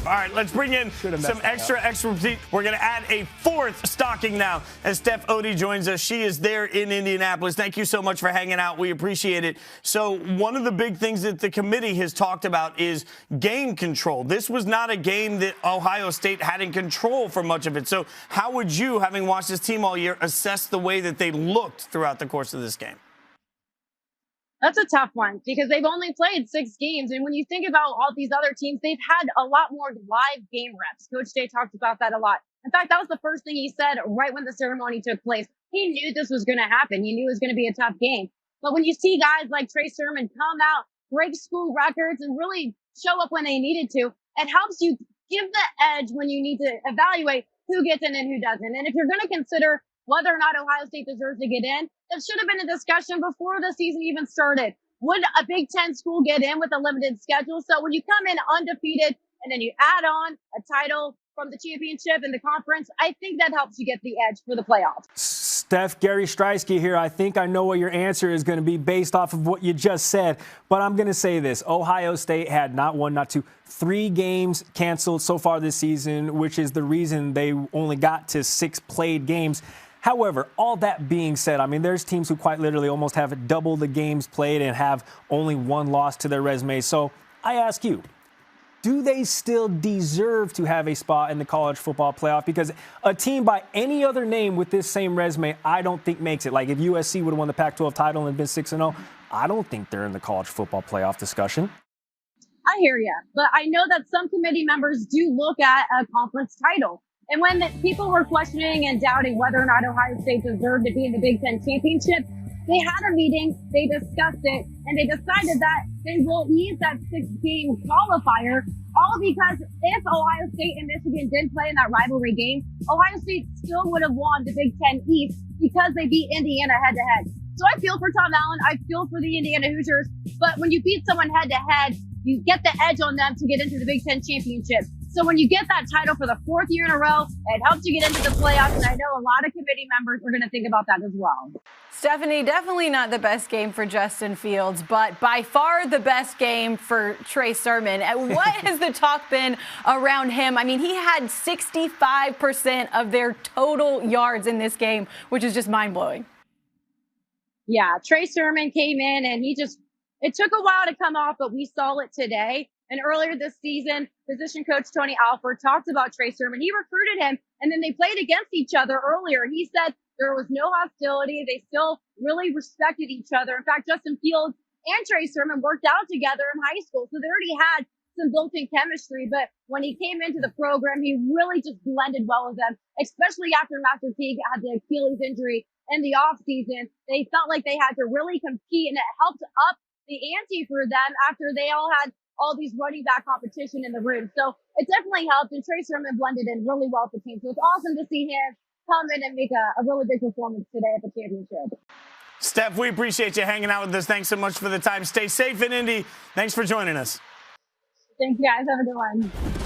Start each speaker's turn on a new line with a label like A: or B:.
A: All right, let's bring in some extra. We're going to add a fourth stocking now as Steph Odie joins us. She is there in Indianapolis. Thank you so much for hanging out. We appreciate it. So one of the big things that the committee has talked about is game control. This was not a game that Ohio State had in control for much of it. So how would you, having watched this team all year, assess the way that they looked throughout the course of this game?
B: That's a tough one because they've only played 6 games. And when you think about all these other teams, they've had a lot more live game reps. Coach Day talked about that a lot. In fact, that was the first thing he said right when the ceremony took place. He knew this was going to happen. He knew it was going to be a tough game. But when you see guys like Trey Sermon come out, break school records, and really show up when they needed to, it helps you give the edge when you need to evaluate who gets in and who doesn't. And if you're going to consider whether or not Ohio State deserves to get in, that should have been a discussion before the season even started. Would a Big Ten school get in with a limited schedule? So when you come in undefeated and then you add on a title from the championship and the conference, I think that helps you get the edge for the playoffs.
C: Steph, Gary Streisky here. I think I know what your answer is going to be based off of what you just said, but I'm going to say this. Ohio State had not 1, not 2, 3 games canceled so far this season, which is the reason they only got to 6 played games. However, all that being said, I mean, there's teams who quite literally almost have double the games played and have only 1 loss to their resume. So I ask you, do they still deserve to have a spot in the college football playoff? Because a team by any other name with this same resume, I don't think makes it. Like if USC would have won the Pac-12 title and been 6-0, I don't think they're in the college football playoff discussion.
B: I hear you, but I know that some committee members do look at a conference title. And when people were questioning and doubting whether or not Ohio State deserved to be in the Big Ten championship, they had a meeting, they discussed it, and they decided that they will ease that 6-game qualifier, all because if Ohio State and Michigan did play in that rivalry game, Ohio State still would have won the Big Ten East because they beat Indiana head-to-head. So I feel for Tom Allen, I feel for the Indiana Hoosiers, but when you beat someone head-to-head, you get the edge on them to get into the Big Ten championship. So when you get that title for the 4th year in a row, it helps you get into the playoffs. And I know a lot of committee members are going to think about that as well.
D: Stephanie, definitely not the best game for Justin Fields, but by far the best game for Trey Sermon. What has the talk been around him? I mean, he had 65% of their total yards in this game, which is just mind-blowing.
B: Yeah, Trey Sermon came in and it took a while to come off, but we saw it today. And earlier this season, position coach Tony Alford talked about Trey Sermon. He recruited him, and then they played against each other earlier. He said there was no hostility. They still really respected each other. In fact, Justin Fields and Trey Sermon worked out together in high school, so they already had some built-in chemistry. But when he came into the program, he really just blended well with them, especially after Master Teague had the Achilles injury in the offseason. They felt like they had to really compete, and it helped up the ante for them after they all had all these running back competition in the room. So it definitely helped, and Trey Sermon blended in really well with the team. So it's awesome to see him come in and make a really big performance today at the championship.
A: Steph, we appreciate you hanging out with us. Thanks so much for the time. Stay safe in Indy. Thanks for joining us.
B: Thanks, guys. Have a good one.